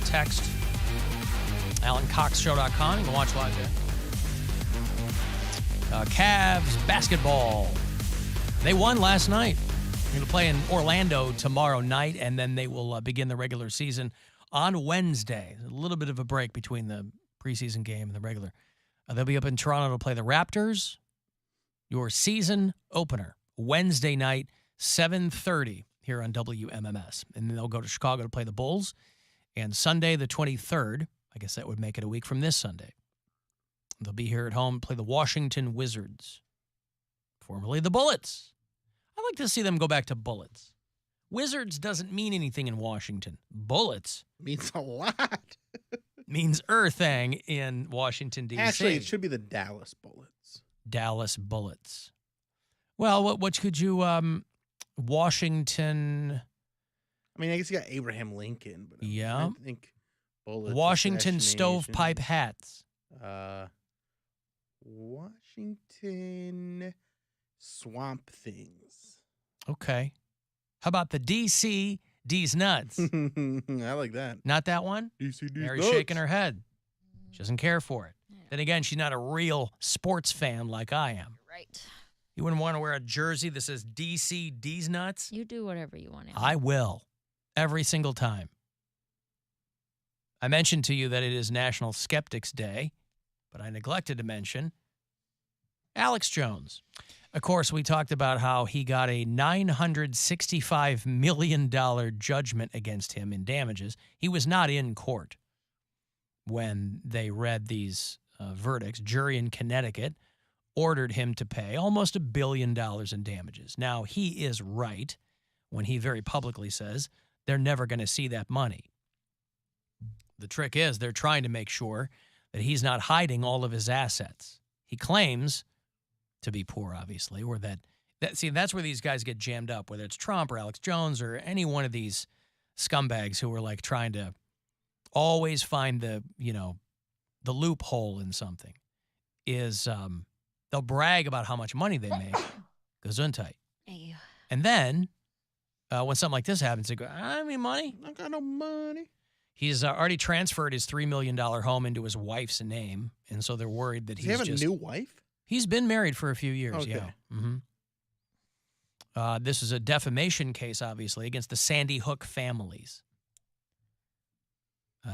text. AlanCoxShow.com. You can watch live there. Cavs basketball. They won last night. They're going to play in Orlando tomorrow night, and then they will begin the regular season on Wednesday. A little bit of a break between the preseason game and the regular. They'll be up in Toronto to play the Raptors. Your season opener, Wednesday night, 7:30 here on WMMS. And then they'll go to Chicago to play the Bulls. And Sunday, the 23rd, I guess that would make it a week from this Sunday, they'll be here at home, play the Washington Wizards, formerly the Bullets. I'd like to see them go back to Bullets. Wizards doesn't mean anything in Washington. Bullets means a lot. Means earthing in Washington, D.C. Actually, it should be the Dallas Bullets. Dallas Bullets. Well, what could you, Washington... I mean, I guess you got Abraham Lincoln. But yeah. I think Bullets. Washington stovepipe hats. Washington swamp things. Okay. How about the DC D's nuts? I like that. Not that one? DC D's Mary's nuts. shaking her head. She doesn't care for it. Yeah. Then again, she's not a real sports fan like I am. You're right. You wouldn't want to wear a jersey that says DC D's nuts? You do whatever you want. I will. Every single time. I mentioned to you that it is National Skeptics Day, but I neglected to mention Alex Jones. Of course, we talked about how he got a $965 million judgment against him in damages. He was not in court when they read these verdicts. Jury in Connecticut ordered him to pay almost $1 billion in damages. Now, he is right when he very publicly says they're never going to see that money. The trick is they're trying to make sure that he's not hiding all of his assets. He claims to be poor, obviously, or that's where these guys get jammed up, whether it's Trump or Alex Jones or any one of these scumbags who are like trying to always find the loophole in something, is they'll brag about how much money they make. Gesundheit. And then when something like this happens, they go, I don't have any money. I got no money. He's already transferred his $3 million home into his wife's name, and so they're worried that Does he have a new wife? He's been married for a few years, okay. yeah. Mm-hmm. This is a defamation case, obviously, against the Sandy Hook families.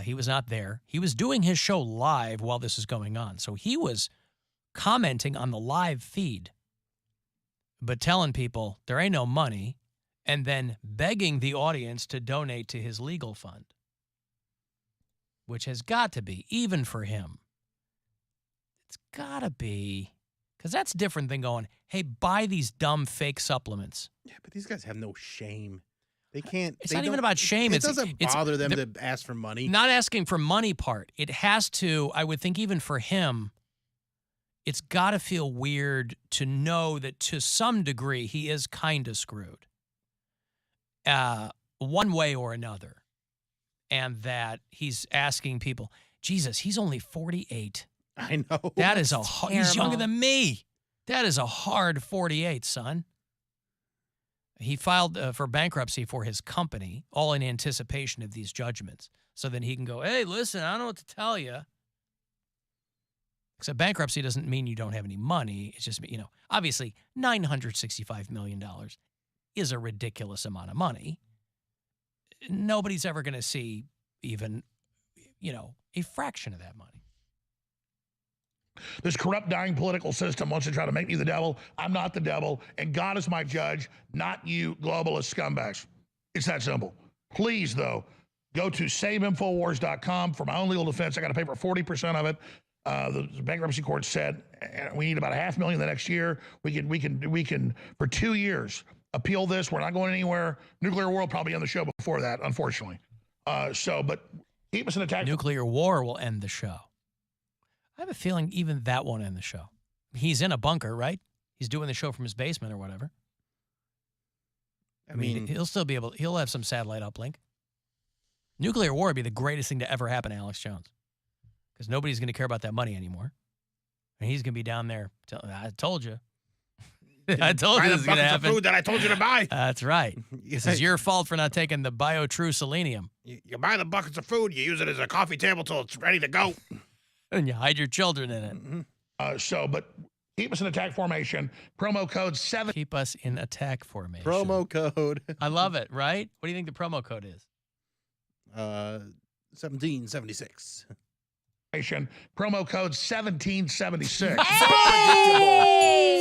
He was not there. He was doing his show live while this is going on, so he was commenting on the live feed, but telling people there ain't no money, and then begging the audience to donate to his legal fund, which has got to be, even for him, it's got to be, because that's different than going, hey, buy these dumb fake supplements. Yeah, but these guys have no shame. They can't. It's not even about shame. It doesn't bother them to ask for money. Not asking for money part. It has to, I would think even for him, it's got to feel weird to know that to some degree he is kind of screwed. One way or another. And that he's asking people, Jesus, he's only 48. I know. That is he's younger than me. That is a hard 48, son. He filed for bankruptcy for his company, all in anticipation of these judgments. So then he can go, hey, listen, I don't know what to tell you. Except bankruptcy doesn't mean you don't have any money. It's just, obviously $965 million is a ridiculous amount of money. Nobody's ever going to see even, a fraction of that money. This corrupt, dying political system wants to try to make me the devil. I'm not the devil, and God is my judge, not you globalist scumbags. It's that simple. Please, though, go to saveinfowars.com. For my own legal defense, I got to pay for 40% of it. The bankruptcy court said we need about $500,000 the next year. We can for 2 years appeal this. We're not going anywhere. Nuclear war will probably end the show before that, unfortunately. But keep us in attack. Nuclear war will end the show. I have a feeling even that won't end the show. He's in a bunker, right? He's doing the show from his basement or whatever. I mean, he'll have some satellite uplink. Nuclear war would be the greatest thing to ever happen to Alex Jones, because nobody's going to care about that money anymore. And he's going to be down there. I told you. I told Buy you the this was going to buckets of happen. food that I told you to buy. That's right. This is your fault for not taking the BioTrue Selenium. You buy the buckets of food, you use it as a coffee table till it's ready to go. And you hide your children in it. But keep us in attack formation. Promo code 7. Keep us in attack formation. Promo code. I love it, right? What do you think the promo code is? 1776. Promo code 1776.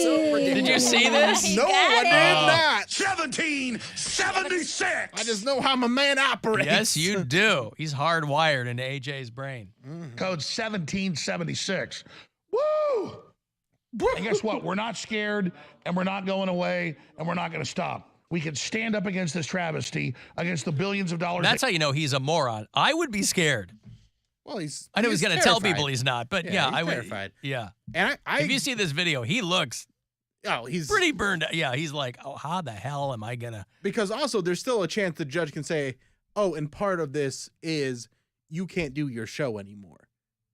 So predictable. Did you see this? No, I did not. 1776. I just know how my man operates. Yes, you do. He's hardwired into AJ's brain. Code 1776. Woo! And guess what? We're not scared, and we're not going away, and we're not going to stop. We can stand up against this travesty, against the billions of dollars. That's how you know he's a moron. I would be scared. Well, I know he's going to tell terrified. people he's not, but Yeah, yeah, he's I would. terrified. Yeah. And If you see this video, he looks he's pretty burned out. Yeah, he's like, oh, how the hell am I going to? because also there's still a chance the judge can say, oh, and part of this is you can't do your show anymore.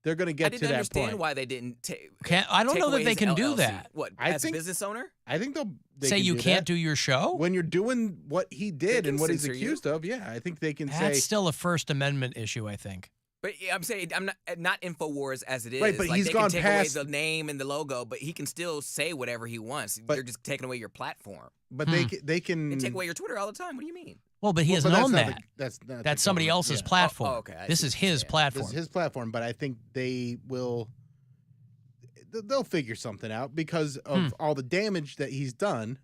They're going to get to that I didn't understand point. why they didn't take. I don't know that away they his can do LLC. that. What? I As think- a business owner? I think they Say can you do can't that. do your show? When you're doing what he did can and what he's censor you. accused of. Yeah, I think they can That's say. still a First Amendment issue, I think. But yeah, I'm saying I'm not Infowars as it is. Right, but like, he's they gone can take past- away the name and the logo, but he can still say whatever he wants. But- They're just taking away your platform. But they can They take away your Twitter all the time. What do you mean? Well, but he Well, doesn't but own that's that. not the- that's not That's the somebody government. else's Yeah. platform. okay, I This see is what you're his saying. platform. This is his platform, but I think they will. They'll figure something out because of all the damage that he's done.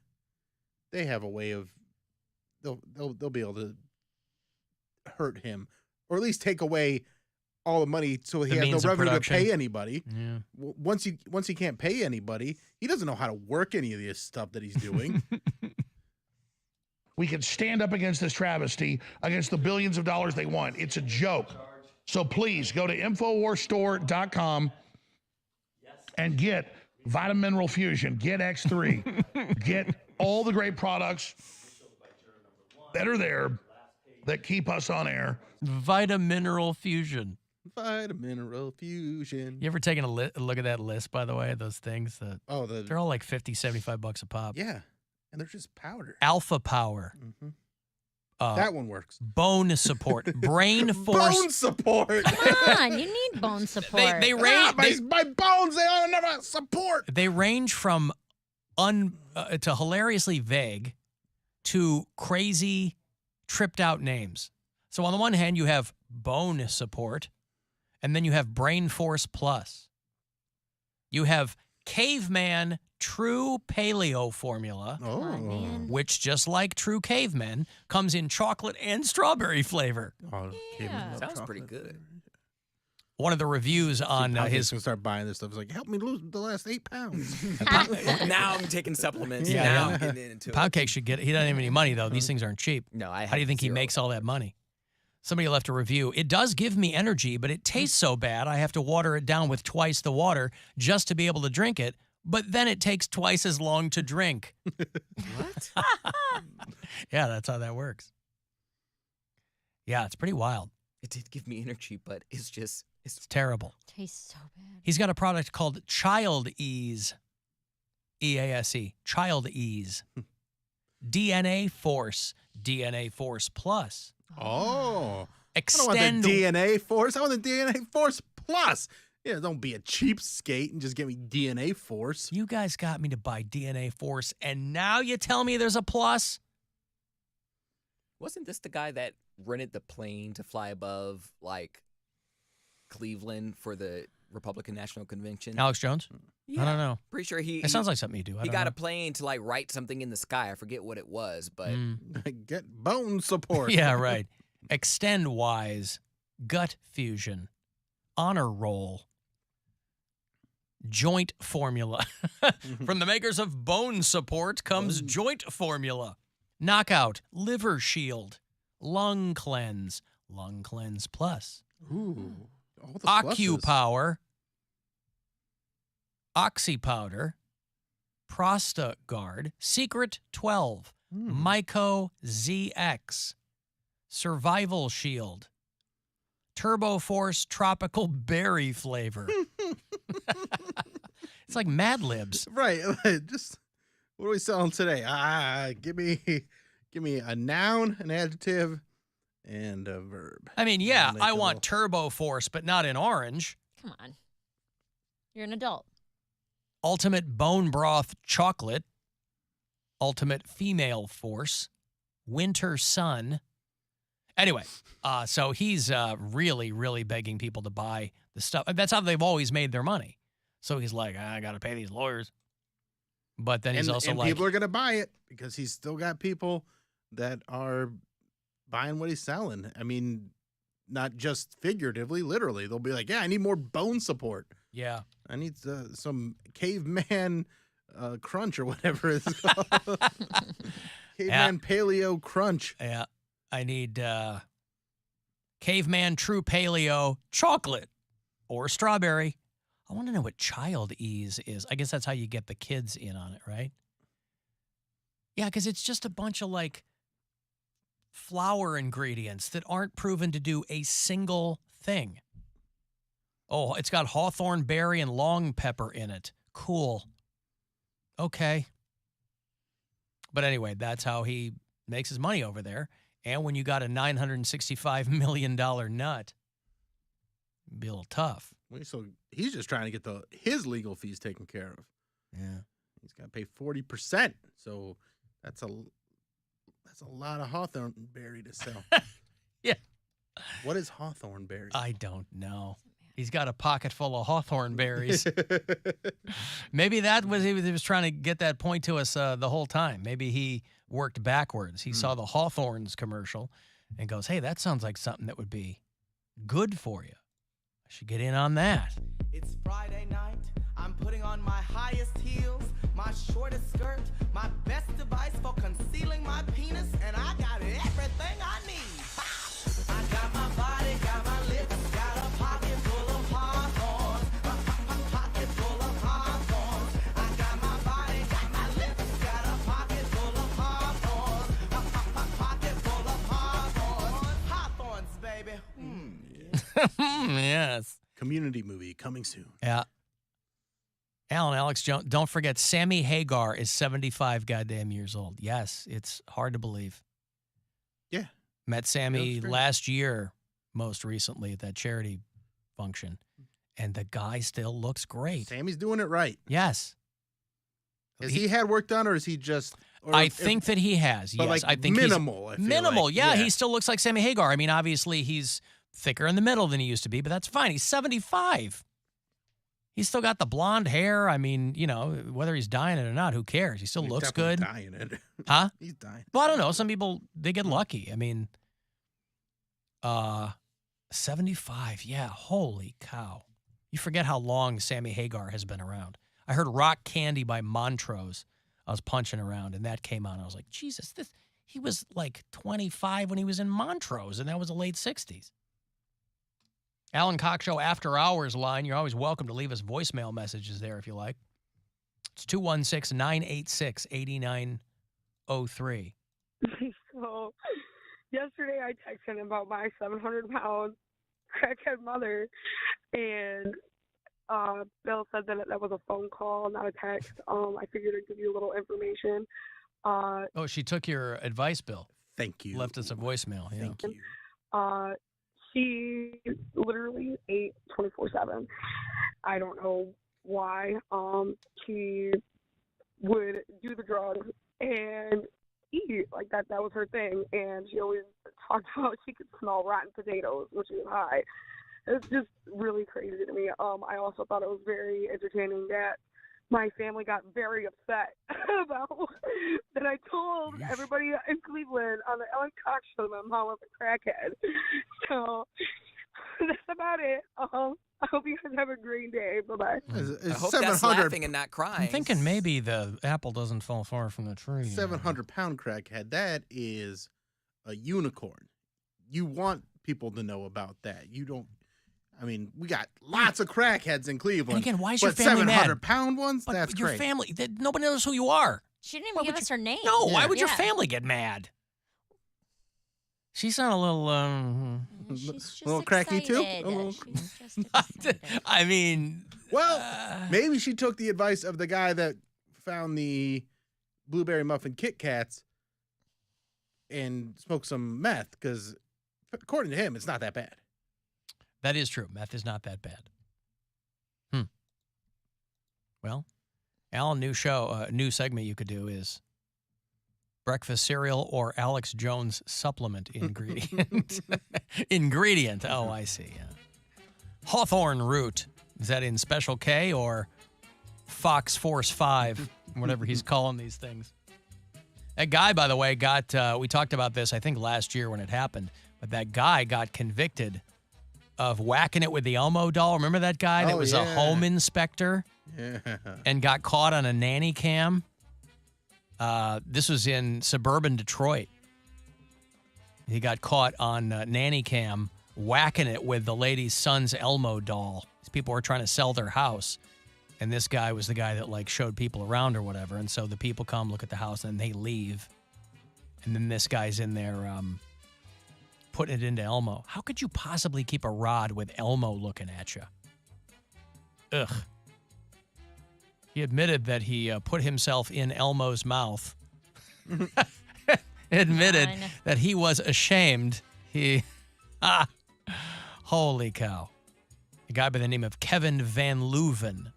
They have a way of. They'll be able to hurt him, or at least take away all the money, so he The has no means of revenue to production. pay anybody. Yeah. Once he can't pay anybody, he doesn't know how to work any of this stuff that he's doing. We can stand up against this travesty, against the billions of dollars they want. It's a joke. So please go to InfoWarsStore.com and get Vitamin Mineral Fusion, get X3, get all the great products that are there that keep us on air. Vitamineral Fusion. Vitamin Fusion. You ever taken a look at that list, by the way, those things? Oh, They're all like $50, $75 a pop. yeah, and they're just powder. Alpha Power. That one works. Bone support. Brain force. Bone support. Come on, you need bone support. They range. my bones, they all never support. They range from to hilariously vague to crazy, tripped out names. So on the one hand, you have bone support, and then you have Brain Force Plus. You have Caveman True Paleo Formula, Oh, man. which, just like True Cavemen, comes in chocolate and strawberry flavor. Yeah. Sounds pretty good. One of the reviews on his gonna start buying this stuff. It's like, help me lose the last 8 pounds. Now I'm taking supplements. Yeah, now yeah. I'm getting into it. Poundcake should get it. He doesn't have any money, though. These things aren't cheap. No, I. How do you think he makes all that money? Somebody left a review. It does give me energy, but it tastes so bad I have to water it down with twice the water just to be able to drink it. But then it takes twice as long to drink. What? Yeah, that's how that works. Yeah, it's pretty wild. It did give me energy, but it's just It's terrible. Tastes so bad. He's got a product called Child Ease. EASE. Child Ease. DNA Force. DNA Force Plus. Oh. I don't Extend want the DNA Force. I want the DNA Force Plus. Yeah, don't be a cheapskate and just give me DNA Force. You guys got me to buy DNA Force, and now you tell me there's a plus? Wasn't this the guy that rented the plane to fly above like Cleveland for the Republican National Convention? Alex Jones? I don't know. Pretty sure he. It sounds like something you do. I he don't got know. a plane to like write something in the sky. I forget what it was, but Get bone support. Yeah, right. Extend Wise, Gut Fusion, Honor Roll, Joint Formula. From the makers of Bone Support comes Joint Formula. Knockout, Liver Shield, Lung Cleanse, Lung Cleanse Plus, Ooh. All the pluses. AccuPower, Oxy Powder, Prosta Guard, Secret 12, Myco ZX, Survival Shield, Turbo Force Tropical Berry Flavor. It's like Mad Libs. Right. Just What are we selling today? Give me a noun, an adjective, and a verb. I mean, yeah, Make I a want little- Turbo Force, but not in orange. Come on. You're an adult. Ultimate Bone Broth Chocolate. Ultimate Female Force. Winter Sun. Anyway, so he's really, really begging people to buy the stuff. That's how they've always made their money. So he's like, I got to pay these lawyers. But then he's also and like, people are going to buy it because he's still got people that are buying what he's selling. I mean, not just figuratively, literally. They'll be like, yeah, I need more bone support. yeah. I need some caveman crunch or whatever it's called. Caveman paleo crunch. Yeah, I need Caveman True Paleo chocolate or strawberry. I want to know what child ease is. I guess that's how you get the kids in on it, right? Yeah, because it's just a bunch of like flour ingredients that aren't proven to do a single thing. Oh, it's got hawthorn berry and long pepper in it. Cool. Okay. But anyway, that's how he makes his money over there. And when you got a $965 million nut, it'd be a little tough. So he's just trying to get his legal fees taken care of. Yeah. He's got to pay 40%. So that's a lot of hawthorn berry to sell. Yeah. What is hawthorn berry? I don't know. He's got a pocket full of hawthorn berries. Maybe that was he was trying to get that point to us the whole time. Maybe he worked backwards. He saw the Hawthorns commercial and goes, hey, that sounds like something that would be good for you. I should get in on that. It's Friday night. I'm putting on my highest heels, my shortest skirt, my best device for concealing my penis, and I got everything I need. I got my body, got my lips, got a pocket full of hawthorns, a pocket full of hawthorns. I got my body, got my lips, got a pocket full of hawthorns, a pocket full of hawthorns. Hawthorns, baby. Yes. Community movie coming soon. Yeah. Alan, Alex Jones, don't forget Sammy Hagar is 75 goddamn years old. Yes, it's hard to believe. Yeah. Met Sammy Looks great. last year, most recently at that charity function, and the guy still looks great. Sammy's doing it right. Yes. Has he had work done, or is he just? Or I think that he has. but Yes, like I think minimal. I He's, feel minimal. like. Yeah, he still looks like Sammy Hagar. I mean, obviously he's thicker in the middle than he used to be, but that's fine. He's 75. He's still got the blonde hair. I mean, you know, whether he's dyeing it or not, who cares? He still He's looks definitely good. Dying it. Huh? He's dying. Well, I don't know. Some people, they get lucky. I mean, 75. Yeah, holy cow. You forget how long Sammy Hagar has been around. I heard Rock Candy by Montrose. I was punching around, and that came on. I was like, Jesus, he was like 25 when he was in Montrose, and that was the late 60s. Alan Cox Show After Hours line. You're always welcome to leave us voicemail messages there if you like. It's 216-986-8903. So yesterday I texted him about my 700-pound crackhead mother, and Bill said that was a phone call, not a text. I figured I'd give you a little information. Oh, she took your advice, Bill. Thank you. Left us a voicemail. Yeah. Thank you. She literally ate 24/7. I don't know why. She would do the drugs and eat like that. That was her thing, and she always talked about she could smell rotten potatoes when she was high. It's just really crazy to me. I also thought it was very entertaining that my family got very upset about that I told everybody in Cleveland on the Alan Cox Show that my mom was a crackhead. So that's about it. I hope you guys have a great day. Bye-bye. I hope that's laughing and not crying. I'm thinking maybe the apple doesn't fall far from the tree. 700-pound crackhead. That is a unicorn. You want people to know about that. You don't. I mean, we got lots of crackheads in Cleveland. And again, why is your but family mad? 700-pound ones? But That's your great. family, nobody knows who you are. She didn't even give us her name. No, why would your Yeah. family get mad? She sounded a little. She's just little cracky, too? excited. A little- She's just excited. I mean, Well, maybe she took the advice of the guy that found the blueberry muffin Kit Kats and smoke some meth, because according to him, it's not that bad. That is true. Meth is not that bad. Well, Alan, new segment you could do is breakfast cereal or Alex Jones supplement ingredient. Ingredient. Oh, I see. Yeah. Hawthorne root. Is that in Special K or Fox Force 5, whatever he's calling these things? That guy, by the way, we talked about this, I think, last year when it happened, but that guy got convicted of whacking it with the Elmo doll. Remember that guy that was a home inspector and got caught on a nanny cam? This was in suburban Detroit. He got caught on nanny cam whacking it with the lady's son's Elmo doll. These people were trying to sell their house, and this guy was the guy that like showed people around or whatever. And so the people come look at the house and they leave, and then this guy's in there putting it into Elmo. How could you possibly keep a rod with Elmo looking at you? Ugh. He admitted that he put himself in Elmo's mouth. Admitted that he was ashamed. Holy cow. A guy by the name of Kevin Van Leuven.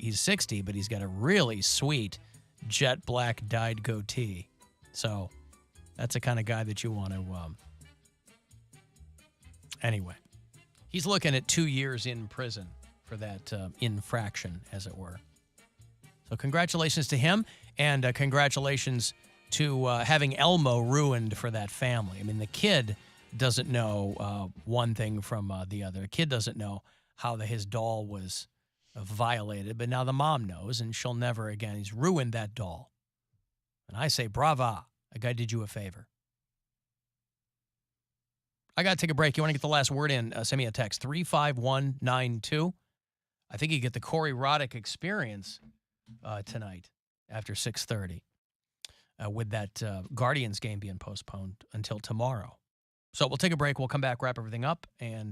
He's 60, but he's got a really sweet jet black dyed goatee. So that's the kind of guy that you want to, anyway. He's looking at 2 years in prison for that infraction, as it were. So congratulations to him, and congratulations to having Elmo ruined for that family. I mean, the kid doesn't know one thing from the other. The kid doesn't know how his doll was violated, but now the mom knows, and she'll never again. He's ruined that doll. And I say, brava. A guy did you a favor. I got to take a break. You want to get the last word in, send me a text, 35192. I think you get the Corey Roddick experience tonight after 6:30 with that Guardians game being postponed until tomorrow. So we'll take a break. We'll come back, wrap everything up, and